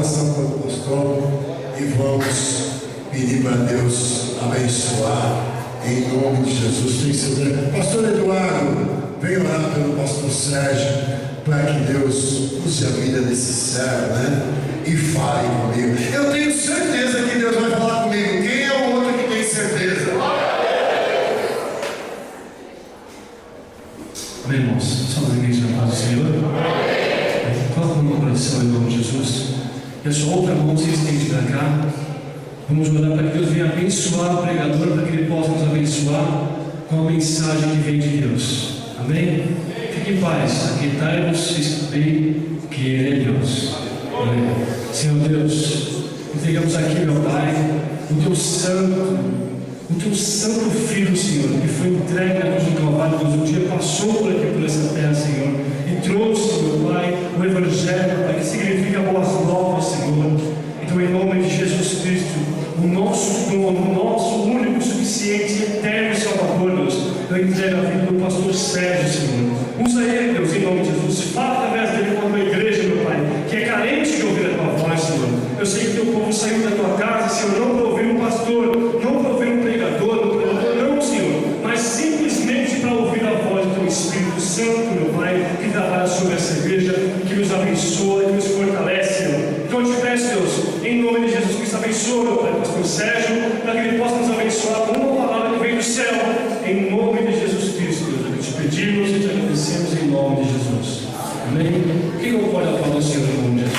oração para o pastor e vamos pedir para Deus abençoar em nome de Jesus. Pastor Eduardo, vem orar pelo pastor Sérgio para que Deus use a vida desse servo, né? E fale comigo. Eu tenho certeza que Deus vai falar comigo. Quem é o outro que tem certeza? Amém, irmãos? Somos a igreja da paz do Senhor. Coloca no coração em nome de Jesus. E a sua outra mão se estende para cá. Vamos orar para que Deus venha abençoar o pregador, para que ele possa nos abençoar com a mensagem que vem de Deus. Amém? Fique em paz. Aquietai-vos e escutei que Ele é Deus. Amém. Senhor Deus, entregamos aqui, meu Pai, o Teu Santo Filho, Senhor, que foi entregue na cruz do Calvário. Deus, um dia passou por aqui, por essa terra, Senhor, e trouxe, meu Pai, o Evangelho, Pai, que significa boas novas, Senhor. Então, em nome de Jesus Cristo, o nosso dono, o nosso único, suficiente, eterno Salvador, Deus, eu entrego a vida do pastor Sérgio, Senhor. Usa ele, Deus, em nome de Jesus. Fala através dele com a tua igreja, meu Pai, que é carente de ouvir a tua voz, Senhor. Eu sei que teu povo saiu da tua casa, Senhor, não para ouvir um pastor, não para ouvir um pregador, não, Senhor, mas simplesmente para ouvir a voz do teu Espírito Santo, meu Pai, que trabalha sobre essa igreja, que nos abençoa e nos fortalece, Senhor. Então eu te peço, Deus, em nome de Jesus Cristo, abençoa, meu Pai, pastor Sérgio, para que ele possa nos abençoar com uma palavra que vem do céu, em nome de Jesus Cristo, Deus. É o que te pedimos e te agradecemos em nome de Jesus. Amém? Quem não pode aplaudir o Senhor em nome de Jesus?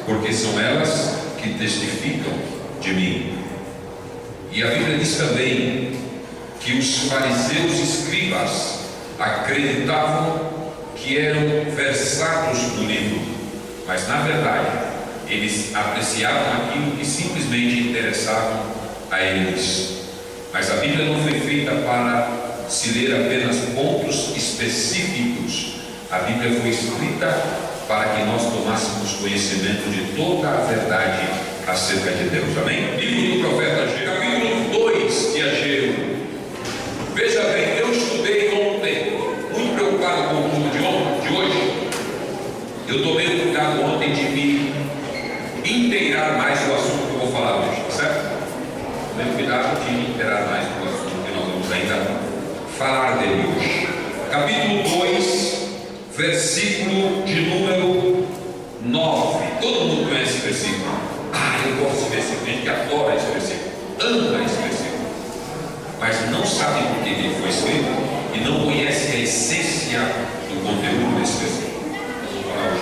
Porque são elas que testificam de mim. E a Bíblia diz também que os fariseus e escribas acreditavam que eram versados do livro, mas na verdade eles apreciavam aquilo que simplesmente interessava a eles. Mas a Bíblia não foi feita para se ler apenas pontos específicos. A Bíblia foi escrita para que nós tomássemos conhecimento de toda a verdade acerca de Deus. Amém? Livro do profeta Ageu, capítulo 2 de Ageu. Veja bem, eu estudei ontem, muito preocupado com o culto de hoje. Eu tomei o cuidado ontem de me inteirar mais do assunto que eu vou falar hoje, certo? Tomei o cuidado de me inteirar mais do assunto que nós vamos ainda falar dele hoje. Capítulo 2, versículo de número 9. Todo mundo conhece esse versículo. Eu gosto desse versículo. Tem gente que adora esse versículo, ama esse versículo, mas não sabe por que ele foi escrito e não conhece a essência do conteúdo desse versículo. Vamos falar hoje.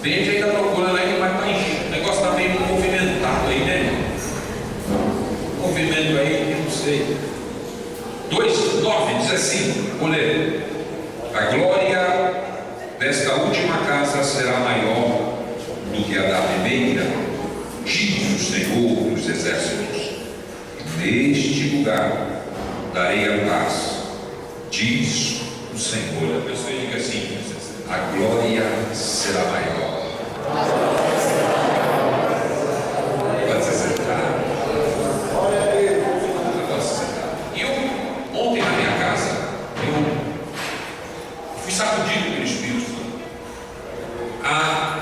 Tem gente ainda procurando aí, mas o negócio está meio movimentado aí, né? Movimento aí, não sei. 2:9 diz assim, vou ler: a glória desta última casa será maior do que a da primeira, diz o Senhor dos exércitos. Neste lugar darei a paz, diz o Senhor. A pessoa diga assim: a glória será maior. Pode se sentar. Ontem na minha casa, eu fui sacudido pelo Espírito Santo a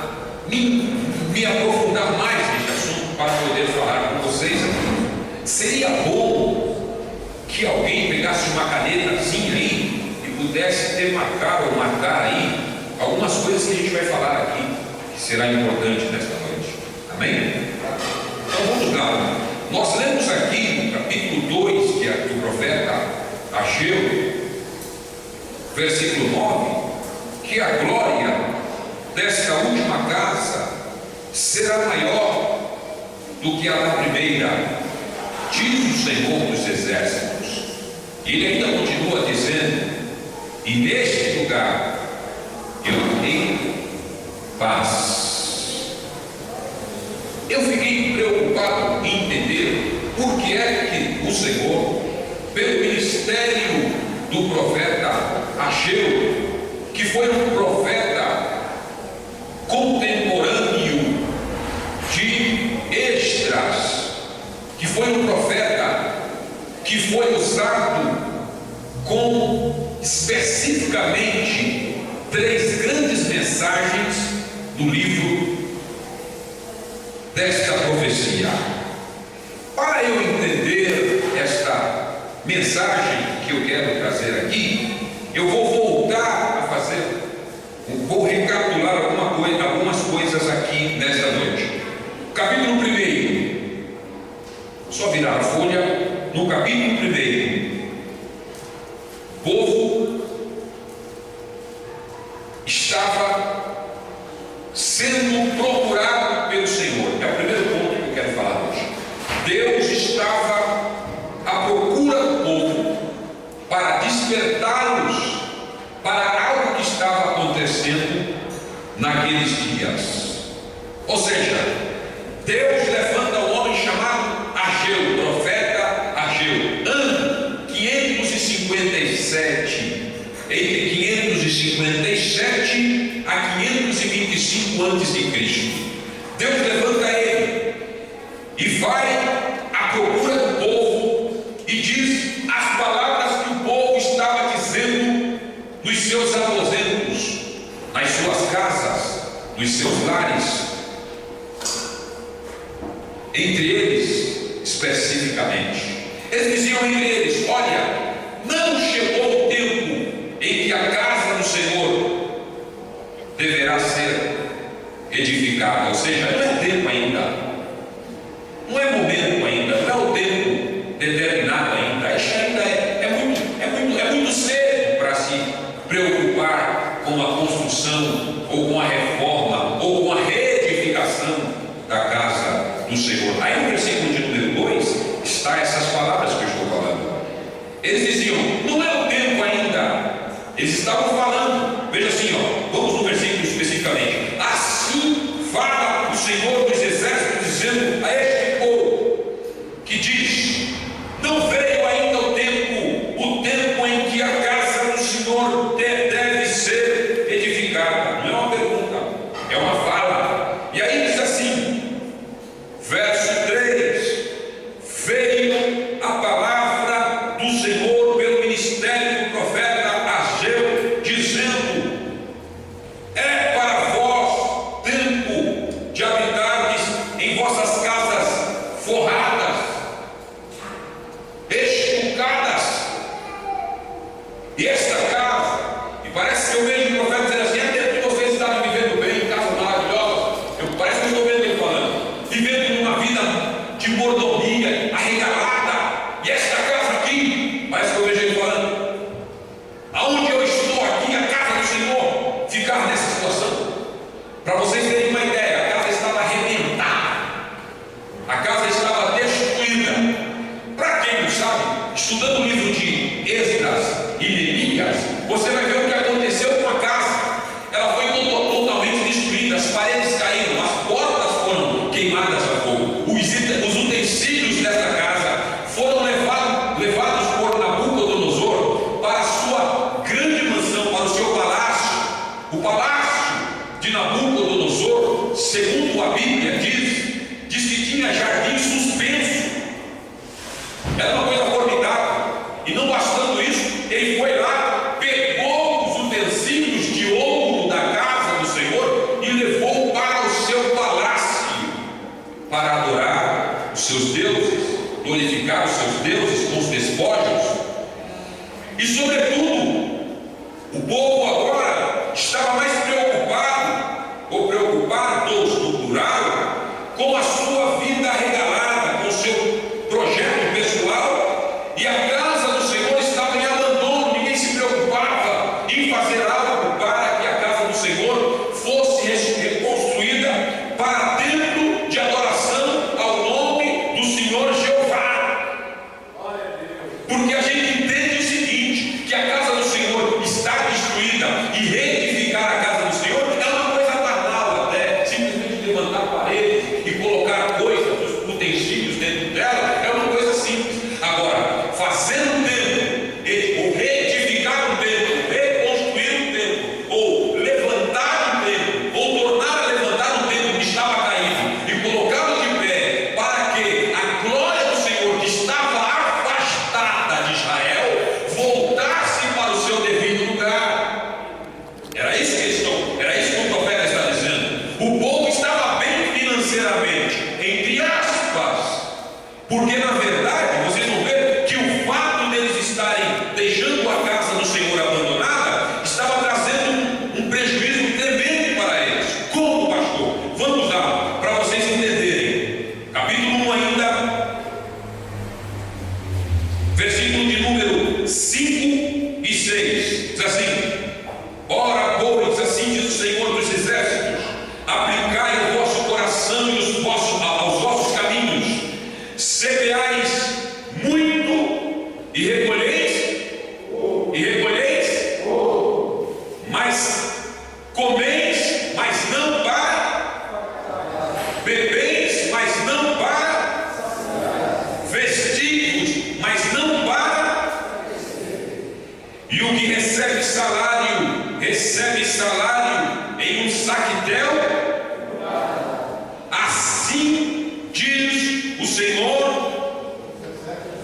me aprofundar mais nesse assunto para poder falar com vocês aqui. Seria bom que alguém pegasse uma canetazinha aí e pudesse demarcar ou marcar aí algumas coisas que a gente vai falar aqui, que será importante nesta noite. Amém? Então vamos lá. Nós lemos aqui no capítulo 2 do profeta Ageu, versículo 9, que a glória desta última casa será maior do que a da primeira, diz o Senhor dos Exércitos. E ele ainda continua dizendo: e neste lugar eu tenho paz. Eu fiquei preocupado em entender por que é que o Senhor, pelo ministério do profeta Ageu, que foi um profeta contemporâneo de Esdras, que foi um profeta que foi usado com especificamente 3 grandes mensagens do livro desta profecia. Para eu entender esta mensagem que eu quero trazer aqui, eu vou voltar a fazer, vou recapitular algumas coisas aqui nesta noite. Capítulo 1, só virar a folha. No capítulo 1, o povo estava sendo procurado pelo Senhor. É o primeiro ponto que eu quero falar hoje. Deus estava à procura do povo para despertá-los para algo que estava acontecendo naqueles dias. Ou seja, Deus levanta um homem chamado Ageu, profeta Ageu, ano 557, entre 557 a 525 a.C. Deus levanta ele e vai à procura do povo e diz as palavras que o povo estava dizendo nos seus aposentos, nas suas casas, nos seus lares. Entre eles, especificamente, eles diziam entre eles: olha, não chegou o tempo em que a casa do Senhor deverá ser edificada. Ou seja, não é tempo ainda, não é momento ainda, não é o tempo determinado ainda. Isso ainda é muito cedo para se preocupar com a construção, ou com a reforma, ou com a reedificação da casa do Senhor. Aí no versículo de número 2 está essas palavras que eu estou falando. Eles diziam: não é o tempo ainda. Eles estavam falando, veja assim, vamos no versículo especificamente: assim fala o Senhor dos Exércitos, dizendo a este povo, que diz: não veio ainda o tempo em que a casa do Senhor deve ser edificada. Não é uma pergunta, é uma fala. E aí diz assim, verso 3: veio a palavra do Senhor pelo ministério do profeta Ageu, dizendo: é para vós tempo de habitardes em vossas casas forradas, estucadas. E esta casa, e parece que eu vejo o profeta dizendo assim: é tempo que vocês estavam vivendo bem, em casas maravilhosas. Parece que eu estou vendo ele falando, vivendo uma vida de mordomia, arregalada. E esta casa aqui, parece que eu vejo ele falando: aonde eu estou aqui, a casa do Senhor, ficar nessa situação. Para vocês terem uma ideia, a casa estava arrebentada, a casa estava destruída. Para quem não sabe, estudando o livro de Esdras e Neemias, você vai ver o que aconteceu com a casa. Ela foi totalmente destruída, as paredes caíram, as portas foram queimadas a fogo, os utensílios dessa casa foram levados por Nabucodonosor para a sua grande mansão, para o seu palácio. O palácio de Nabucodonosor, segundo a Bíblia diz que tinha jardim suspenso. Era uma coisa formidável. E não bastando isso, ele foi lá, pegou os utensílios de ouro da casa do Senhor e levou para o seu palácio, para adorar os seus deuses, glorificar os seus deuses com os despojos. E sobretudo, o povo agora estava mais preocupado com a sua vida regalada, com o seu projeto pessoal, e a casa do Senhor estava em abandono. Ninguém se preocupava em fazer algo para que a casa do Senhor fosse reconstruída para templo de adoração ao nome do Senhor Jeová. Porque a gente entende o seguinte, que a casa do Senhor está destruída, e reedificar a casa do Senhor é uma coisa banal até, simplesmente levantar paredes e colocar coisas, utensílios dentro dela, é uma coisa simples. Agora, fazer um templo, ou reedificar um templo, reconstruir um templo, ou levantar um templo, ou tornar a levantar um templo que estava caído e colocá-lo de pé, para que a glória do Senhor, que estava afastada de Israel, voltasse para o seu devido lugar. Era isso que o profeta está dizendo. O povo estava bem financeiramente, entre aspas, porque na verdade vocês vão ver que o fato deles estarem deixando a casa do Senhor abandonada estava trazendo um prejuízo tremendo para eles. Como, pastor? Vamos lá, para vocês entenderem. Capítulo 1 ainda, versículo de número 5 e 6, diz assim: ora, pois, assim diz o Senhor dos Exércitos, aplicai o vosso coração e aos vossos caminhos, semeais muito e recolheis, mas comeis, mas não para, bebeis, mas não para, vestis, mas não para, e o que recebe salário em um saquetel. Assim diz o Senhor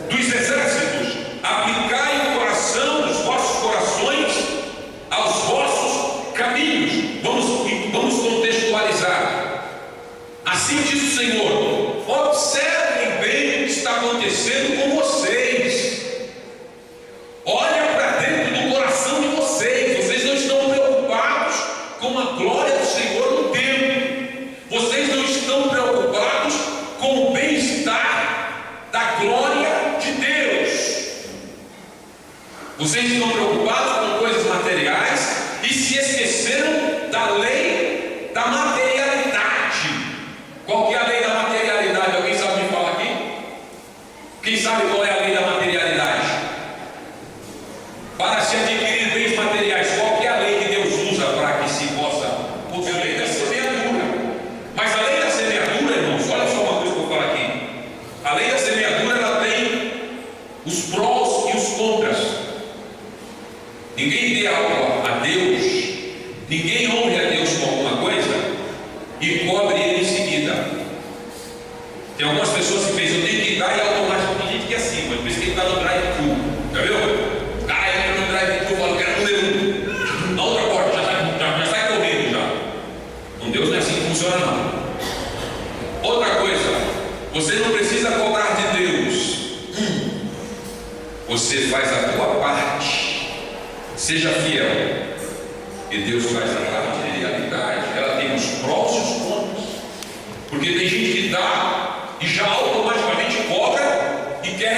dos Exércitos: aplicai o coração dos vossos corações aos vossos caminhos. Vamos contextualizar. Assim diz o Senhor: observem bem o que está acontecendo com vocês. Olha para dentro do coração de vocês. Vocês não estão preocupados com a glória do Senhor no templo. Vocês não estão preocupados com o bem-estar da glória de Deus. Vocês estão preocupados com coisas materiais e se esqueceram da lei da materialidade. Qual que é a lei da materialidade? Alguém sabe me falar aqui? Quem sabe qual é a lei da materialidade? Para se adquirir bens materiais, qual que é a lei que Deus usa para que se possa? Porque a lei da semeadura. Mas a lei da semeadura, irmãos, olha só uma coisa que eu vou falar aqui. A lei da semeadura, ela tem os prós e os contras. Ninguém dê algo a Deus, ninguém honre a Deus com alguma coisa e cobre ele em seguida. Tem algumas pessoas que pensam, eu tenho que dar e automaticamente tem gente que é assim, mas por isso que ele está no drive-thru. Já viu? O cara entra no drive-thru e fala, eu quero número 1. Na outra porta, já sai correndo já. Com Deus não é assim que funciona não. Outra coisa, você não precisa cobrar de Deus. Você faz a tua parte. Seja fiel. E Deus faz a parte de realidade. Ela tem os prós e os contras. Porque tem gente que dá e já automaticamente cobra e quer